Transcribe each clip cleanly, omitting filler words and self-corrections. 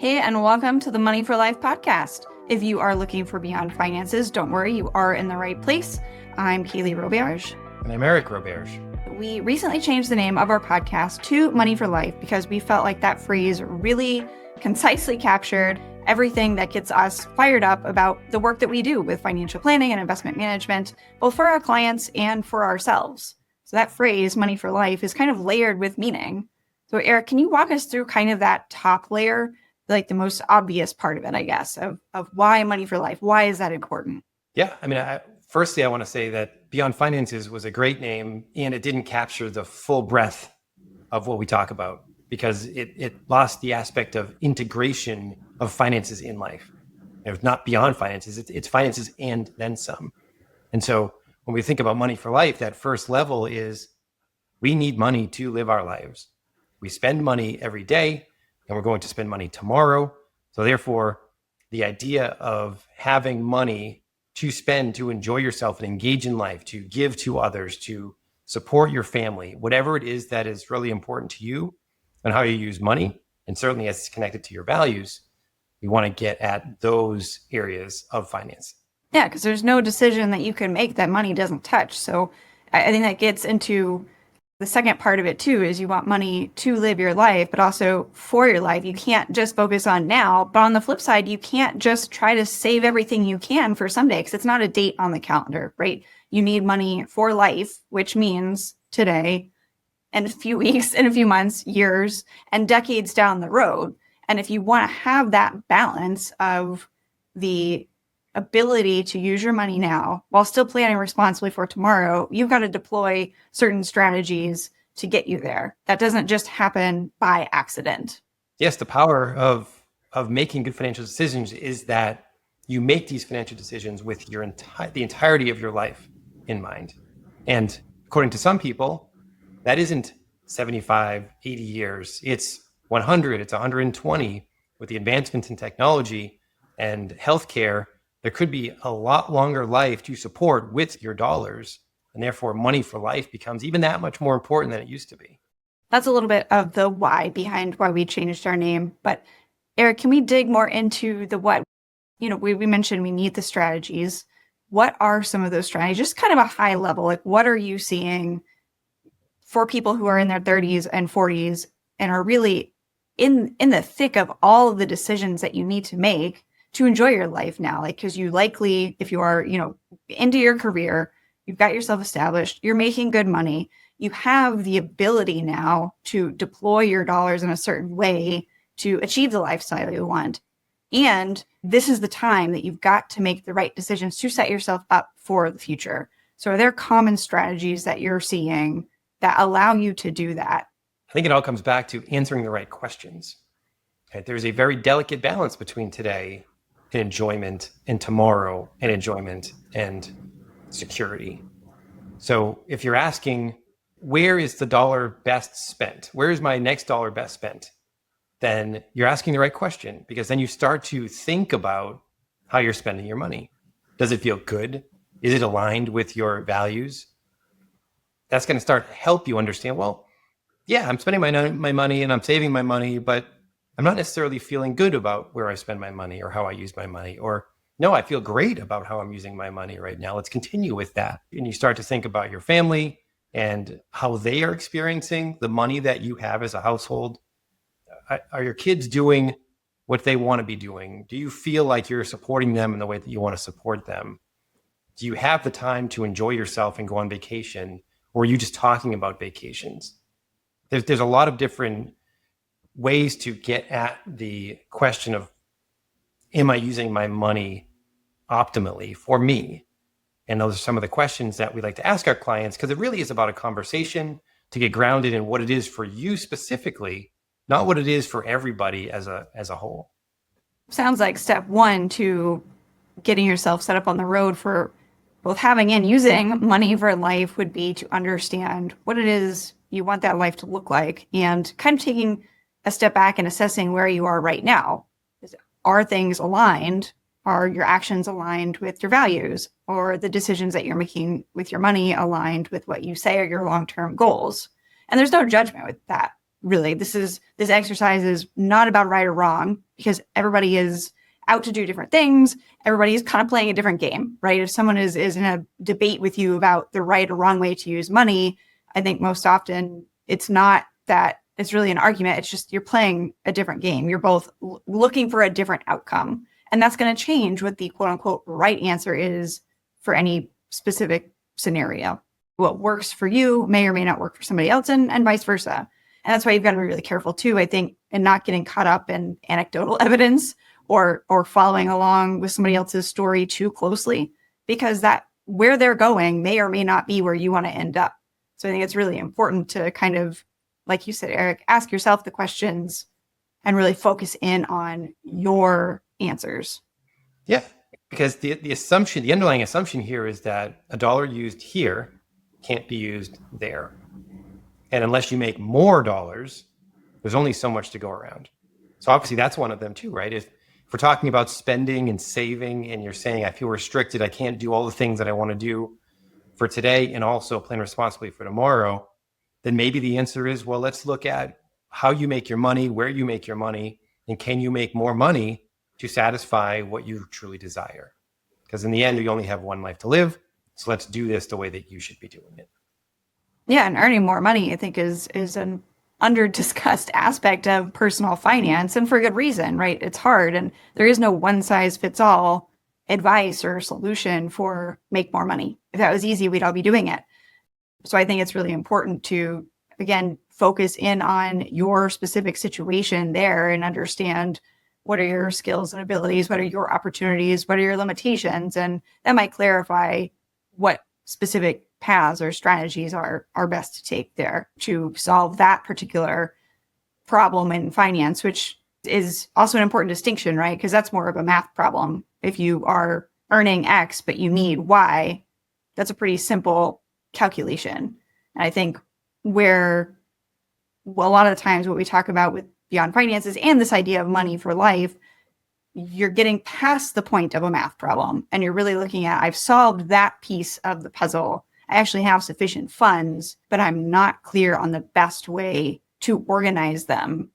Hey, and welcome to the Money for Life podcast. If you are looking for beyond finances, don't worry, you are in the right place. I'm Kali Roberge. And I'm Eric Roberge. We recently changed the name of our podcast to Money for Life because we felt like that phrase really concisely captured everything that gets us fired up about the work that we do with financial planning and investment management, both for our clients and for ourselves. So that phrase, Money for Life, is kind of layered with meaning. So Eric, can you walk us through kind of that top layer, like the most obvious part of it, I guess, of why Money for Life? Why is that important? Yeah, firstly, I want to say that Beyond Finances was a great name, and it didn't capture the full breadth of what we talk about because it lost the aspect of integration of finances in life. It's not beyond finances, it's finances and then some. And so when we think about Money for Life, that first level is we need money to live our lives. We spend money every day, and we're going to spend money tomorrow. So therefore, the idea of having money to spend, to enjoy yourself and engage in life, to give to others, to support your family, whatever it is that is really important to you and how you use money, and certainly as it's connected to your values, we want to get at those areas of finance. Yeah, because there's no decision that you can make that money doesn't touch. So I think that gets into the second part of it too, is you want money to live your life, but also for your life. You can't just focus on now, but on the flip side, you can't just try to save everything you can for someday because it's not a date on the calendar, right? You need money for life, which means today and a few weeks and a few months, years, and decades down the road. And if you want to have that balance of the ability to use your money now while still planning responsibly for tomorrow, you've got to deploy certain strategies to get you there. That doesn't just happen by accident. Yes, the power of making good financial decisions is that you make these financial decisions with the entirety of your life in mind. And according to some people, that isn't 75, 80 years. It's 100, it's 120. With the advancements in technology and healthcare, there could be a lot longer life to support with your dollars. And therefore, Money for Life becomes even that much more important than it used to be. That's a little bit of the why behind why we changed our name. But Eric, can we dig more into the what? We mentioned we need the strategies. What are some of those strategies? Just kind of a high level, like what are you seeing for people who are in their 30s and 40s and are really in the thick of all of the decisions that you need to make to enjoy your life now? Like, because you likely, if you are, into your career, you've got yourself established, you're making good money, you have the ability now to deploy your dollars in a certain way to achieve the lifestyle you want. And this is the time that you've got to make the right decisions to set yourself up for the future. So are there common strategies that you're seeing that allow you to do that? I think it all comes back to answering the right questions. Okay, there's a very delicate balance between today and enjoyment and tomorrow and enjoyment and security. So if you're asking, where is the dollar best spent? Where is my next dollar best spent? Then you're asking the right question, because then you start to think about how you're spending your money. Does it feel good? Is it aligned with your values? That's going to start to help you understand, well, yeah, I'm spending my money and I'm saving my money, but I'm not necessarily feeling good about where I spend my money or how I use my money. Or no, I feel great about how I'm using my money right now. Let's continue with that. And you start to think about your family and how they are experiencing the money that you have as a household. Are your kids doing what they want to be doing? Do you feel like you're supporting them in the way that you want to support them? Do you have the time to enjoy yourself and go on vacation? Or are you just talking about vacations? There's a lot of different ways to get at the question of, am I using my money optimally for me? And those are some of the questions that we like to ask our clients, because it really is about a conversation to get grounded in what it is for you specifically, not what it is for everybody as a whole. Sounds like step one to getting yourself set up on the road for both having and using Money for Life would be to understand what it is you want that life to look like, and kind of taking a step back and assessing where you are right now. Are things aligned? Are your actions aligned with your values? Or the decisions that you're making with your money aligned with what you say are your long-term goals? And there's no judgment with that. really, this exercise is not about right or wrong, because everybody is out to do different things. Everybody is kind of playing a different game, right? If someone is in a debate with you about the right or wrong way to use money, I think most often it's not that it's really an argument. It's just you're playing a different game. You're both looking for a different outcome. And that's going to change what the quote unquote right answer is for any specific scenario. What works for you may or may not work for somebody else, and vice versa. And that's why you've got to be really careful too, I think, in not getting caught up in anecdotal evidence or following along with somebody else's story too closely, because that where they're going may or may not be where you want to end up. So I think it's really important to kind of, like you said, Eric, ask yourself the questions and really focus in on your answers. Yeah, because the underlying assumption here is that a dollar used here can't be used there. And unless you make more dollars, there's only so much to go around. So obviously that's one of them too, right? If we're talking about spending and saving and you're saying, I feel restricted, I can't do all the things that I want to do for today and also plan responsibly for tomorrow, then maybe the answer is, well, let's look at how you make your money, where you make your money, and can you make more money to satisfy what you truly desire? Because in the end, you only have one life to live. So let's do this the way that you should be doing it. Yeah, and earning more money, I think, is an under-discussed aspect of personal finance, and for good reason, right? It's hard, and there is no one-size-fits-all advice or solution for make more money. If that was easy, we'd all be doing it. So I think it's really important to, again, focus in on your specific situation there and understand what are your skills and abilities, what are your opportunities, what are your limitations, and that might clarify what specific paths or strategies are best to take there to solve that particular problem in finance, which is also an important distinction, right? Because that's more of a math problem. If you are earning X, but you need Y, that's a pretty simple calculation. And I think where a lot of the times what we talk about with Beyond Finances and this idea of money for life, you're getting past the point of a math problem and you're really looking at, I've solved that piece of the puzzle. I actually have sufficient funds, but I'm not clear on the best way to organize them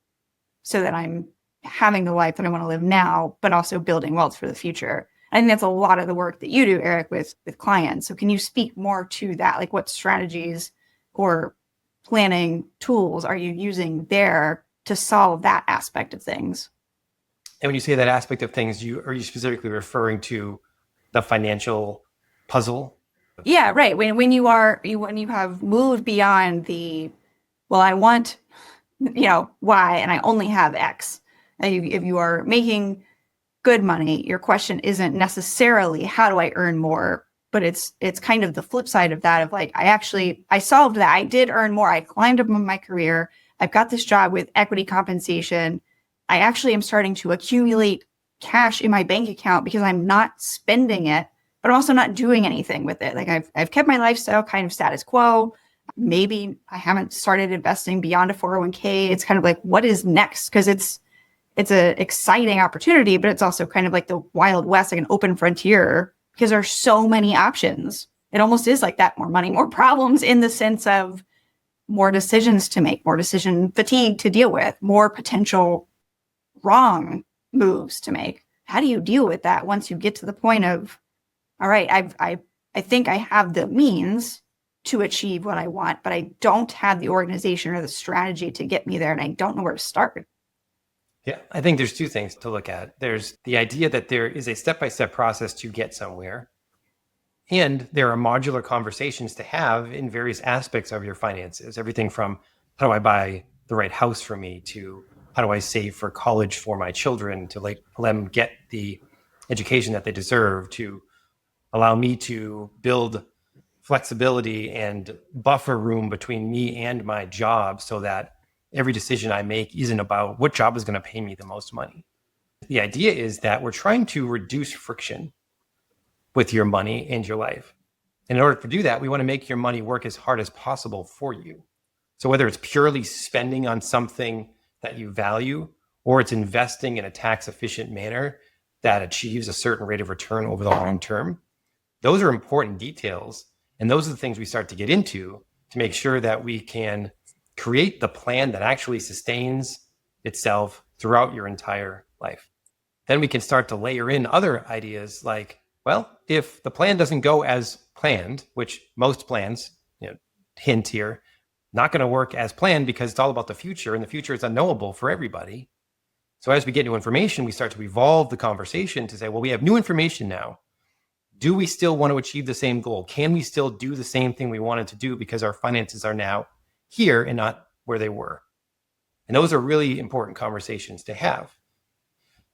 so that I'm having the life that I want to live now, but also building wealth for the future. I think that's a lot of the work that you do, Eric, with clients. So can you speak more to that? Like what strategies or planning tools are you using there to solve that aspect of things? And when you say that aspect of things, are you specifically referring to the financial puzzle? Yeah, right. When you have moved beyond the, well, I want, Y and I only have X. And if you are making good money, your question isn't necessarily how do I earn more, but it's kind of the flip side of that of like, I solved that. I did earn more. I climbed up in my career. I've got this job with equity compensation. I actually am starting to accumulate cash in my bank account because I'm not spending it, but I'm also not doing anything with it. Like I've kept my lifestyle kind of status quo. Maybe I haven't started investing beyond a 401k. It's kind of like, what is next? Because it's an exciting opportunity, but it's also kind of like the Wild West, like an open frontier, because there's so many options. It almost is like that, more money, more problems, in the sense of more decisions to make, more decision fatigue to deal with, more potential wrong moves to make. How do you deal with that once you get to the point of, all right, I think I have the means to achieve what I want, but I don't have the organization or the strategy to get me there, and I don't know where to start. Yeah, I think there's two things to look at. There's the idea that there is a step-by-step process to get somewhere, and there are modular conversations to have in various aspects of your finances. Everything from how do I buy the right house for me to how do I save for college for my children to let them get the education that they deserve, to allow me to build flexibility and buffer room between me and my job so that every decision I make isn't about what job is going to pay me the most money. The idea is that we're trying to reduce friction with your money and your life. And in order to do that, we want to make your money work as hard as possible for you. So whether it's purely spending on something that you value, or it's investing in a tax efficient manner that achieves a certain rate of return over the long term, those are important details. And those are the things we start to get into to make sure that we can create the plan that actually sustains itself throughout your entire life. Then we can start to layer in other ideas like, well, if the plan doesn't go as planned, which most plans, hint here, not going to work as planned because it's all about the future, and the future is unknowable for everybody. So as we get new information, we start to evolve the conversation to say, well, we have new information now. Do we still want to achieve the same goal? Can we still do the same thing we wanted to do because our finances are now here and not where they were? And those are really important conversations to have.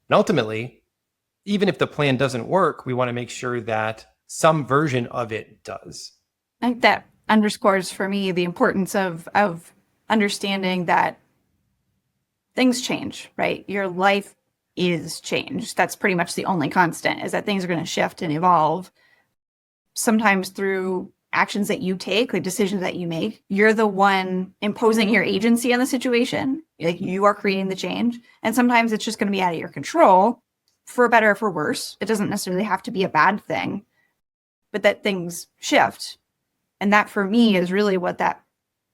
And ultimately, even if the plan doesn't work, we want to make sure that some version of it does. I think that underscores for me the importance of understanding that things change, right? Your life is change. That's pretty much the only constant, is that things are going to shift and evolve. Sometimes through actions that you take, like decisions that you make, you're the one imposing your agency on the situation. Like, you are creating the change. And sometimes it's just going to be out of your control, for better or for worse. It doesn't necessarily have to be a bad thing, but that things shift. And that, for me, is really what that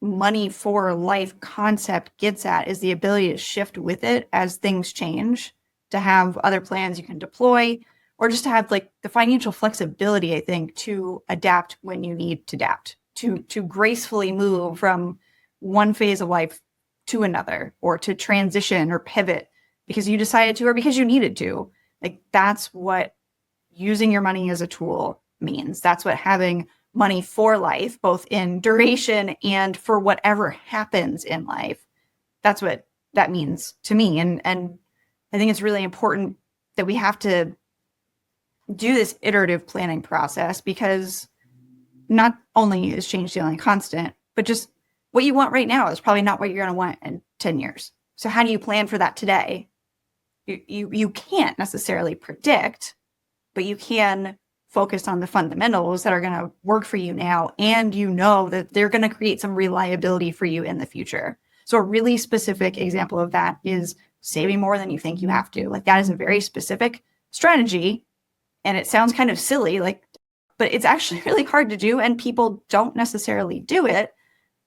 money for life concept gets at, is the ability to shift with it as things change, to have other plans you can deploy, or just to have like the financial flexibility, I think, to adapt when you need to adapt, to gracefully move from one phase of life to another, or to transition or pivot because you decided to, or because you needed to. Like, that's what using your money as a tool means. That's what having money for life, both in duration and for whatever happens in life, that's what that means to me. And I think it's really important that we have to do this iterative planning process, because not only is change the only constant, but just what you want right now is probably not what you're going to want in 10 years. So how do you plan for that today? You can't necessarily predict, but you can focus on the fundamentals that are going to work for you now, and you know that they're going to create some reliability for you in the future. So a really specific example of that is saving more than you think you have to. Like, that is a very specific strategy, and it sounds kind of silly, but it's actually really hard to do, and people don't necessarily do it,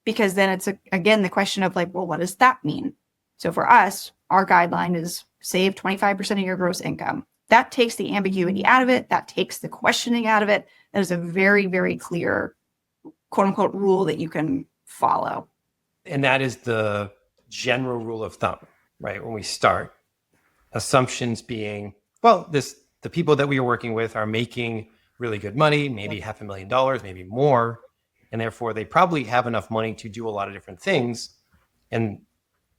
because then it's again the question of like, well, what does that mean? So for us, our guideline is save 25% of your gross income. That takes the ambiguity out of it. That takes the questioning out of it. That is a very, very clear, quote unquote, rule that you can follow. And that is the general rule of thumb, right? When we start, assumptions being, well, the people that we are working with are making really good money, maybe $500,000, maybe more. And therefore they probably have enough money to do a lot of different things. And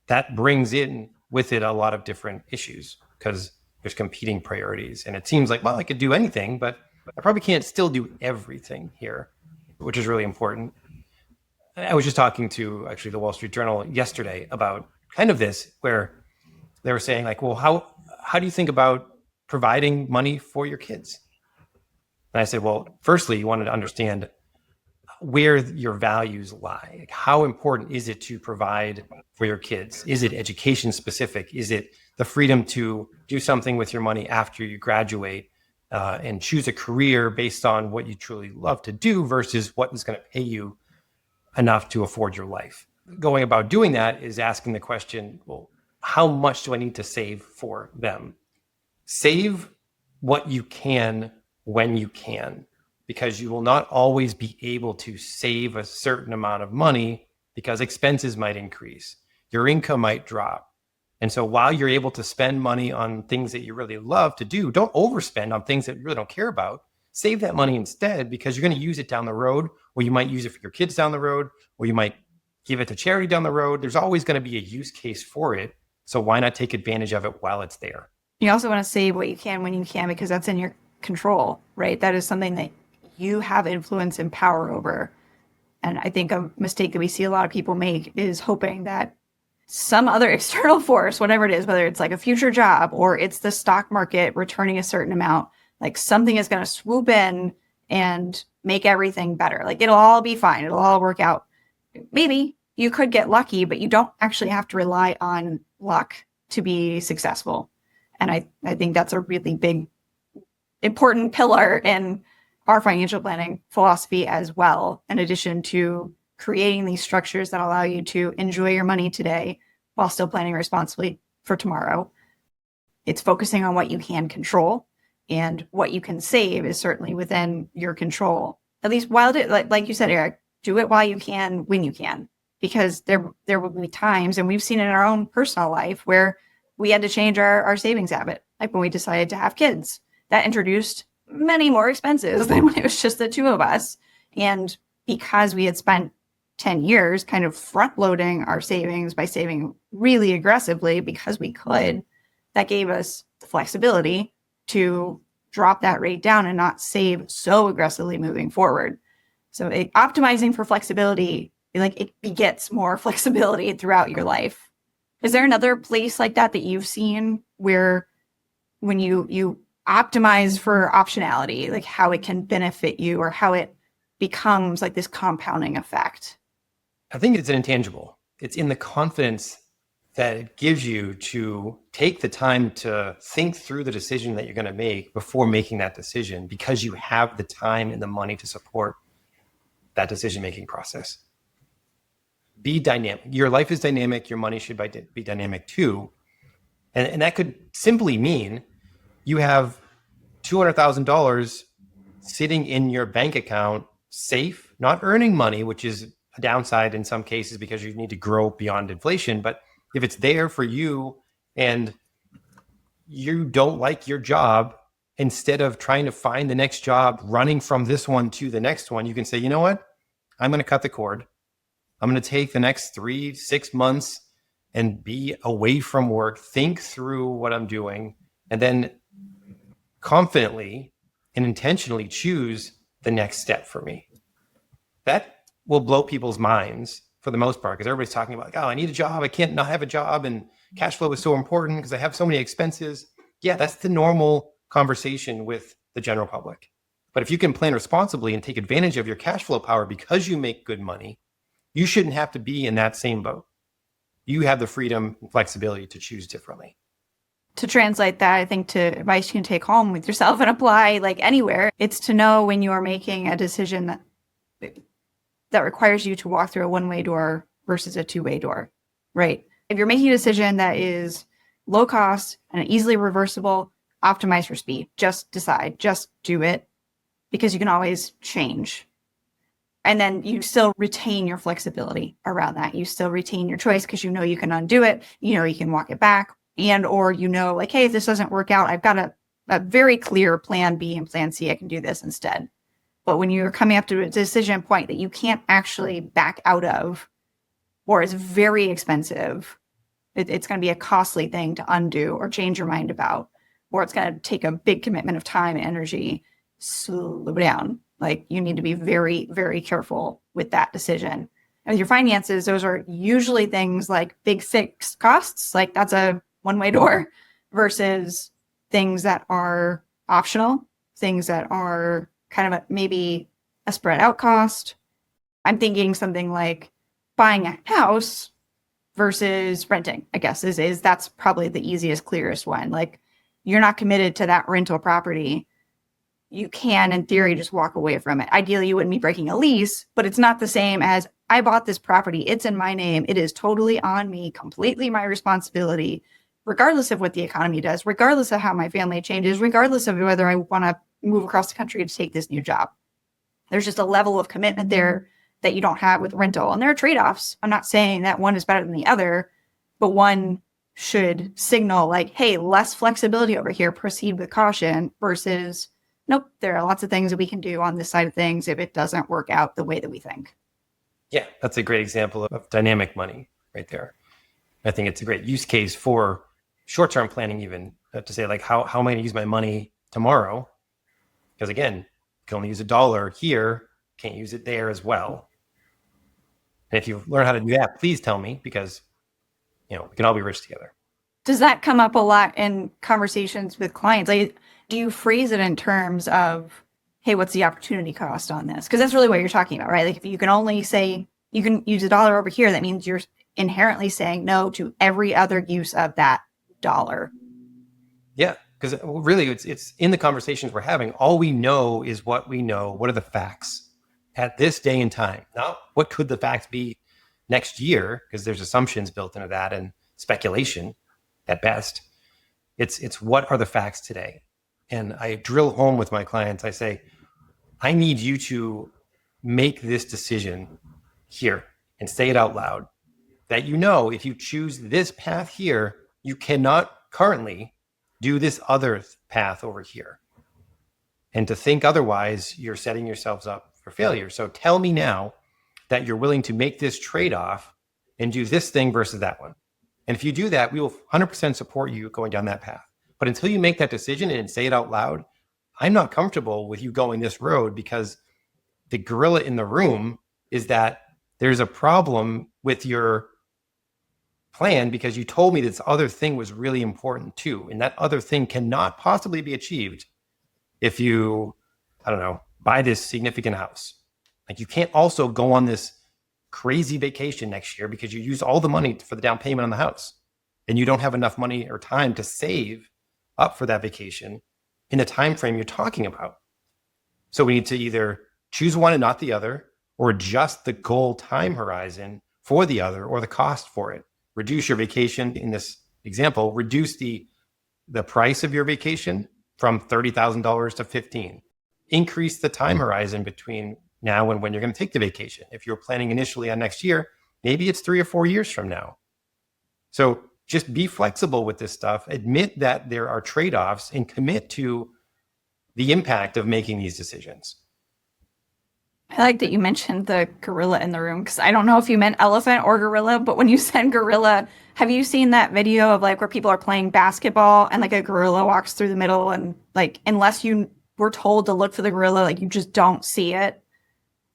that brings in with it a lot of different issues, because there's competing priorities. And it seems like, well, I could do anything, but I probably can't still do everything here, which is really important. I was just talking to actually the Wall Street Journal yesterday about kind of this, where they were saying like, well, how do you think about providing money for your kids? And I said, well, firstly, you wanted to understand where your values lie. Like, how important is it to provide for your kids? Is it education specific? Is it the freedom to do something with your money after you graduate and choose a career based on what you truly love to do versus what is going to pay you enough to afford your life? Going about doing that is asking the question, well, how much do I need to save for them? Save what you can when you can, because you will not always be able to save a certain amount of money, because expenses might increase, your income might drop. And so while you're able to spend money on things that you really love to do, don't overspend on things that you really don't care about. Save that money instead, because you're going to use it down the road, or you might use it for your kids down the road, or you might give it to charity down the road. There's always going to be a use case for it. So why not take advantage of it while it's there? You also want to save what you can when you can, because that's in your control, right? That is something that you have influence and power over. And I think a mistake that we see a lot of people make is hoping that some other external force, whatever it is, whether it's like a future job or it's the stock market returning a certain amount, like something is going to swoop in and make everything better. Like, it'll all be fine. It'll all work out. Maybe you could get lucky, but you don't actually have to rely on luck to be successful. And I think that's a really big, important pillar in our financial planning philosophy as well, in addition to creating these structures that allow you to enjoy your money today while still planning responsibly for tomorrow. It's focusing on what you can control, and what you can save is certainly within your control. At least while, like you said, Eric, do it while you can, when you can, because there will be times, and we've seen it in our own personal life, where we had to change our savings habit. Like when we decided to have kids, that introduced many more expenses than when it was just the two of us. And because we had spent 10 years kind of front loading our savings by saving really aggressively because we could, that gave us the flexibility to drop that rate down and not save so aggressively moving forward. So optimizing for flexibility, like it begets more flexibility throughout your life. Is there another place like that you've seen where when you optimize for optionality, like how it can benefit you or how it becomes like this compounding effect? I think it's an intangible. It's in the confidence that it gives you to take the time to think through the decision that you're going to make before making that decision, because you have the time and the money to support that decision-making process. Be dynamic. Your life is dynamic. Your money should be dynamic too. And that could simply mean you have $200,000 sitting in your bank account, safe, not earning money, which is a downside in some cases because you need to grow beyond inflation. But if it's there for you and you don't like your job, instead of trying to find the next job, running from this one to the next one, you can say, you know what? I'm going to cut the cord. I'm going to take the next 3-6 months and be away from work, think through what I'm doing, and then confidently and intentionally choose the next step for me. That will blow people's minds for the most part, because everybody's talking about, like, oh, I need a job. I can't not have a job. And cash flow is so important because I have so many expenses. Yeah, that's the normal conversation with the general public. But if you can plan responsibly and take advantage of your cash flow power because you make good money, you shouldn't have to be in that same boat. You have the freedom and flexibility to choose differently. To translate that, I think, to advice you can take home with yourself and apply like anywhere, it's to know when you are making a decision that requires you to walk through a one-way door versus a two-way door, right? If you're making a decision that is low cost and easily reversible, optimize for speed. Just decide, just do it, because you can always change. And then you still retain your flexibility around that. You still retain your choice because you know you can undo it. You know you can walk it back. And or you know, like, hey, if this doesn't work out, I've got a very clear plan B and plan C. I can do this instead. But when you're coming up to a decision point that you can't actually back out of, or is very expensive, it's going to be a costly thing to undo or change your mind about, or it's going to take a big commitment of time and energy, slow down. Like, you need to be very, very careful with that decision. And with your finances, those are usually things like big fixed costs, like that's a one-way door, versus things that are optional, things that are kind of maybe a spread out cost. I'm thinking something like buying a house versus renting, I guess, is that's probably the easiest, clearest one. Like, you're not committed to that rental property. You can, in theory, just walk away from it. Ideally, you wouldn't be breaking a lease, but it's not the same as I bought this property. It's in my name. It is totally on me, completely my responsibility, regardless of what the economy does, regardless of how my family changes, regardless of whether I want to move across the country to take this new job. There's just a level of commitment there that you don't have with rental. And there are trade-offs. I'm not saying that one is better than the other, but one should signal like, hey, less flexibility over here, proceed with caution, versus nope, there are lots of things that we can do on this side of things if it doesn't work out the way that we think. Yeah, that's a great example of dynamic money right there. I think it's a great use case for short-term planning, even to say, like, how am I going to use my money tomorrow? Because again, you can only use $1 here, can't use it there as well. And if you learn how to do that, please tell me, because we can all be rich together. Does that come up a lot in conversations with clients? Like, do you phrase it in terms of, hey, what's the opportunity cost on this? Because that's really what you're talking about, right? Like, if you can only say you can use $1 over here, that means you're inherently saying no to every other use of that dollar. Yeah, because really it's in the conversations we're having. All we know is what we know. What are the facts? at this day and time. Not what could the facts be next year, because there's assumptions built into that and speculation at best. It's what are the facts today? And I drill home with my clients. I say, I need you to make this decision here and say it out loud that if you choose this path here, you cannot currently do this other path over here. And to think otherwise, you're setting yourselves up for failure. So tell me now that you're willing to make this trade-off and do this thing versus that one. And if you do that, we will 100% support you going down that path. But until you make that decision and say it out loud, I'm not comfortable with you going this road, because the gorilla in the room is that there's a problem with your plan because you told me this other thing was really important too. And that other thing cannot possibly be achieved if you, buy this significant house. Like, you can't also go on this crazy vacation next year because you use all the money for the down payment on the house and you don't have enough money or time to save up for that vacation in the time frame you're talking about. So we need to either choose one and not the other, or adjust the goal time horizon for the other or the cost for it. Reduce your vacation. In this example, reduce the price of your vacation from $30,000 to $15,000. Increase the time horizon between now and when you're going to take the vacation. If you're planning initially on next year, maybe it's 3 or 4 years from now. So just be flexible with this stuff. Admit that there are trade-offs and commit to the impact of making these decisions. I like that you mentioned the gorilla in the room, because I don't know if you meant elephant or gorilla, but when you said gorilla, have you seen that video of like where people are playing basketball and like a gorilla walks through the middle, and like, unless you were told to look for the gorilla, like you just don't see it?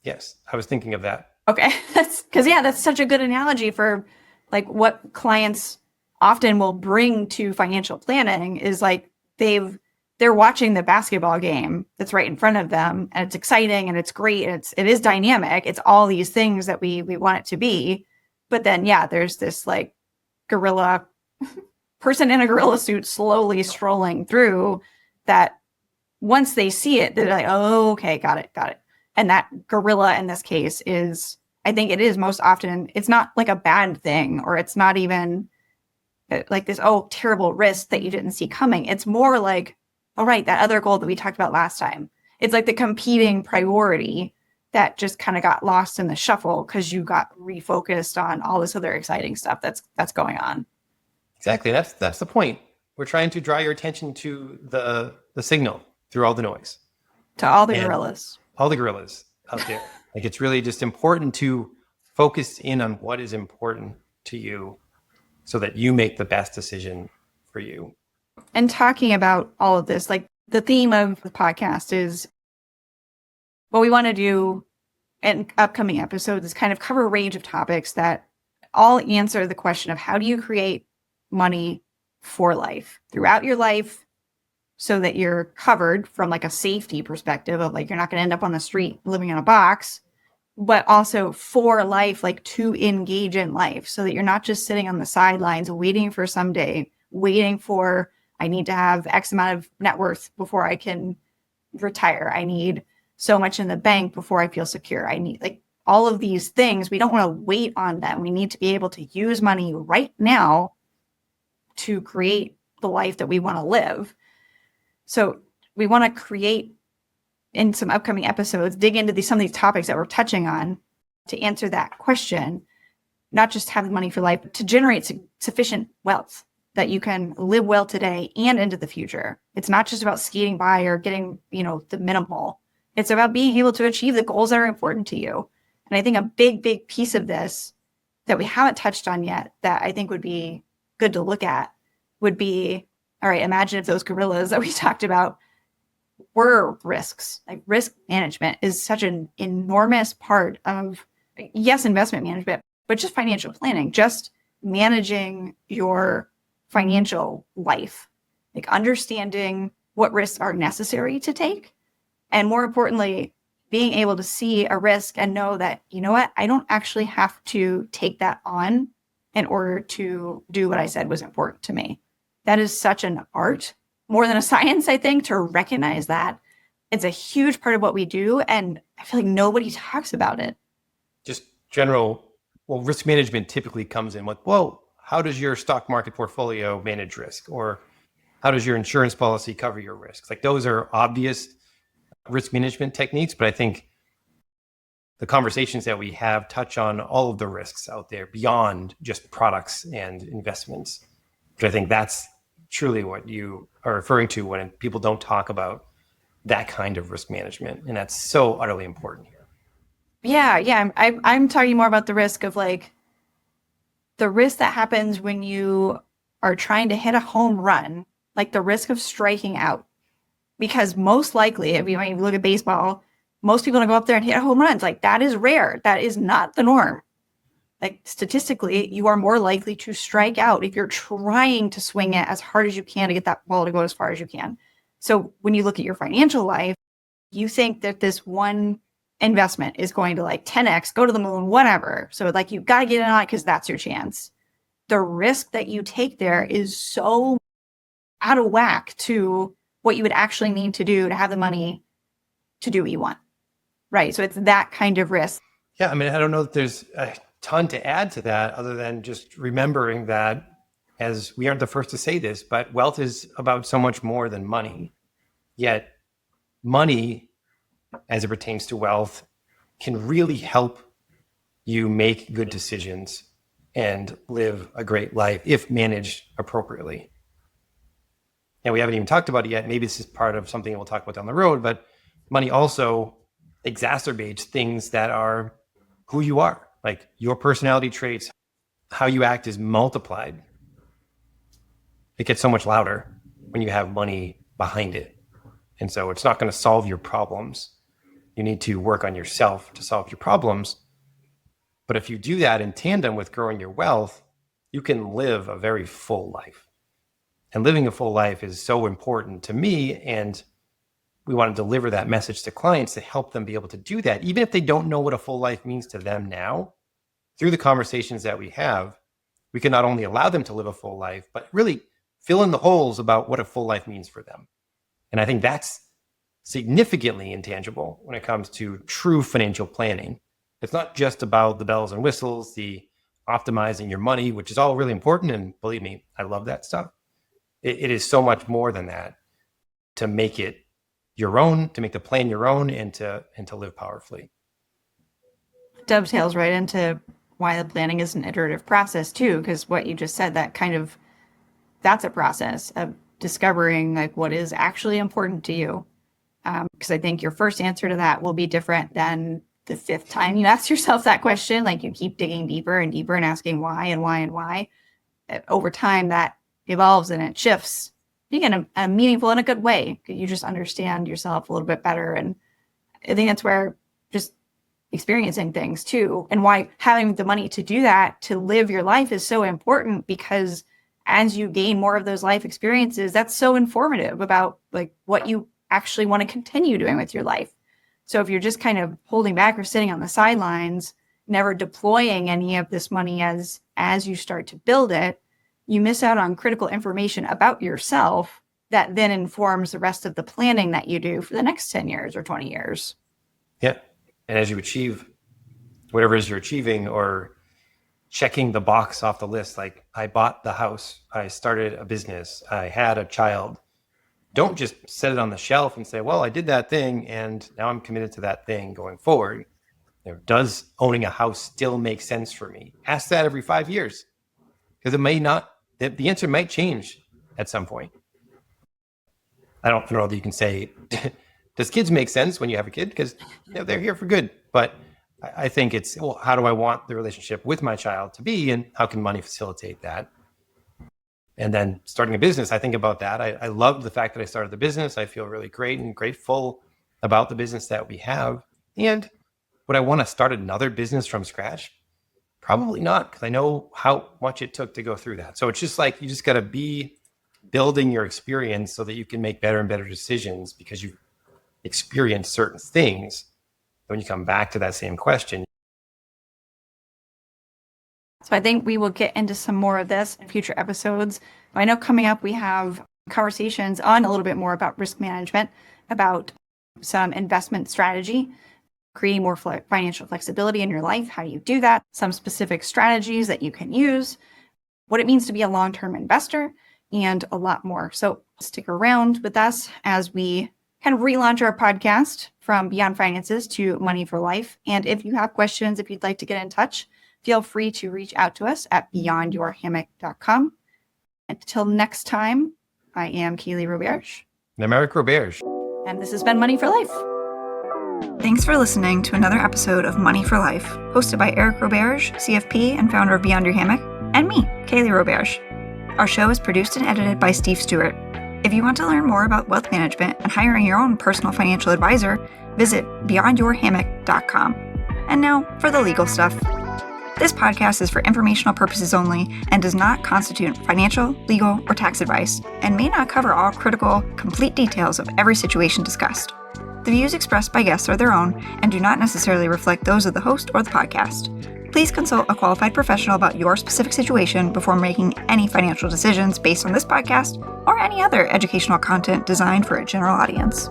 Yes, I was thinking of that. Okay. That's such a good analogy for like what clients often will bring to financial planning is like they're watching the basketball game that's right in front of them, and it's exciting and it's great. And it is dynamic. It's all these things that we want it to be. But then, there's this like gorilla person in a gorilla suit slowly strolling through that. Once they see it, they're like, oh, okay, got it. And that gorilla in this case is, I think it is most often, it's not like a bad thing, or it's not even like this, terrible risk that you didn't see coming. It's more like, all right, that other goal that we talked about last time. It's like the competing priority that just kind of got lost in the shuffle because you got refocused on all this other exciting stuff that's going on. Exactly. That's the point. We're trying to draw your attention to the signal through all the noise. To all the gorillas. All the gorillas out there. Like, it's really just important to focus in on what is important to you so that you make the best decision for you. And talking about all of this, like the theme of the podcast is what we want to do in upcoming episodes is kind of cover a range of topics that all answer the question of how do you create money for life throughout your life so that you're covered from like a safety perspective of like, you're not going to end up on the street living in a box, but also for life, like to engage in life so that you're not just sitting on the sidelines waiting for someday, waiting for, I need to have X amount of net worth before I can retire. I need so much in the bank before I feel secure. I need like all of these things. We don't want to wait on them. We need to be able to use money right now to create the life that we want to live. So we want to create, in some upcoming episodes, dig into some of these topics that we're touching on to answer that question, not just have the money for life, but to generate sufficient wealth that you can live well today and into the future. It's not just about skating by or getting, the minimal. It's about being able to achieve the goals that are important to you. And I think a big, big piece of this that we haven't touched on yet that I think would be good to look at would be, all right, imagine if those gorillas that we talked about were risks. Like, risk management is such an enormous part of, yes, investment management, but just financial planning, just managing your financial life, like understanding what risks are necessary to take. And more importantly, being able to see a risk and know that, you know what, I don't actually have to take that on in order to do what I said was important to me. That is such an art, more than a science, I think, to recognize that. It's a huge part of what we do, and I feel like nobody talks about it. Just risk management typically comes in with, how does your stock market portfolio manage risk? Or how does your insurance policy cover your risks? Like, those are obvious risk management techniques, but I think the conversations that we have touch on all of the risks out there beyond just products and investments, which I think that's truly what you are referring to when people don't talk about that kind of risk management. And that's so utterly important here. Yeah. I'm talking more about the risk of like the risk that happens when you are trying to hit a home run, like the risk of striking out. Because most likely, if you look at baseball, most people don't go up there and hit home runs. Like, that is rare. That is not the norm. Like, statistically, you are more likely to strike out if you're trying to swing it as hard as you can to get that ball to go as far as you can. So when you look at your financial life, you think that this one investment is going to like 10x, go to the moon, whatever. So like, you've got to get in on it because that's your chance. The risk that you take there is so out of whack to what you would actually need to do to have the money to do what you want. Right. So it's that kind of risk. Yeah. I mean, I don't know that there's a ton to add to that other than just remembering that, as we aren't the first to say this, but wealth is about so much more than money. Yet money, as it pertains to wealth, can really help you make good decisions and live a great life if managed appropriately. And we haven't even talked about it yet. Maybe this is part of something we'll talk about down the road, but money also exacerbates things that are who you are. Like, your personality traits, how you act is multiplied. It gets so much louder when you have money behind it. And so it's not going to solve your problems. You need to work on yourself to solve your problems. But if you do that in tandem with growing your wealth, you can live a very full life. And living a full life is so important to me. And we want to deliver that message to clients to help them be able to do that. Even if they don't know what a full life means to them now, through the conversations that we have, we can not only allow them to live a full life, but really fill in the holes about what a full life means for them. And I think that's significantly intangible when it comes to true financial planning. It's not just about the bells and whistles, the optimizing your money, which is all really important. And believe me, I love that stuff. It is so much more than that to make it your own, to make the plan your own, and to live powerfully. Dovetails right into why the planning is an iterative process too, because what you just said, that's a process of discovering like what is actually important to you. Because I think your first answer to that will be different than the fifth time you ask yourself that question. Like, you keep digging deeper and deeper and asking why and why and why. Over time, that evolves and it shifts in a meaningful and a good way. You just understand yourself a little bit better. And I think that's where just experiencing things too, and why having the money to do that, to live your life, is so important, because as you gain more of those life experiences, that's so informative about like what you actually want to continue doing with your life. So if you're just kind of holding back or sitting on the sidelines, never deploying any of this money as you start to build it, you miss out on critical information about yourself that then informs the rest of the planning that you do for the next 10 years or 20 years. Yeah. And as you achieve whatever it is you're achieving, or checking the box off the list, like, I bought the house, I started a business, I had a child, don't just set it on the shelf and say, well, I did that thing and now I'm committed to that thing going forward. Does owning a house still make sense for me? Ask that every 5 years, because it may not, the answer might change at some point. I don't know that you can say, does kids make sense when you have a kid? Because they're here for good. But I think it's, well, how do I want the relationship with my child to be, and how can money facilitate that? And then starting a business, I think about that. I love the fact that I started the business. I feel really great and grateful about the business that we have. And would I want to start another business from scratch? Probably not, because I know how much it took to go through that. So it's just like, you just got to be building your experience so that you can make better and better decisions, because you've experienced certain things. When you come back to that same question. So I think we will get into some more of this in future episodes. I know coming up, we have conversations on a little bit more about risk management, about some investment strategy, creating more financial flexibility in your life. How do you do that? Some specific strategies that you can use, what it means to be a long-term investor, and a lot more. So stick around with us as we kind of relaunch our podcast from Beyond Finances to Money for Life. And if you have questions, if you'd like to get in touch, feel free to reach out to us at beyondyourhammock.com. Until next time, I am Kali Roberge. And I'm Eric Roberge. And this has been Money for Life. Thanks for listening to another episode of Money for Life, hosted by Eric Roberge, CFP and founder of Beyond Your Hammock, and me, Kali Roberge. Our show is produced and edited by Steve Stewart. If you want to learn more about wealth management and hiring your own personal financial advisor, visit beyondyourhammock.com. And now for the legal stuff. This podcast is for informational purposes only and does not constitute financial, legal, or tax advice, and may not cover all critical, complete details of every situation discussed. The views expressed by guests are their own and do not necessarily reflect those of the host or the podcast. Please consult a qualified professional about your specific situation before making any financial decisions based on this podcast or any other educational content designed for a general audience.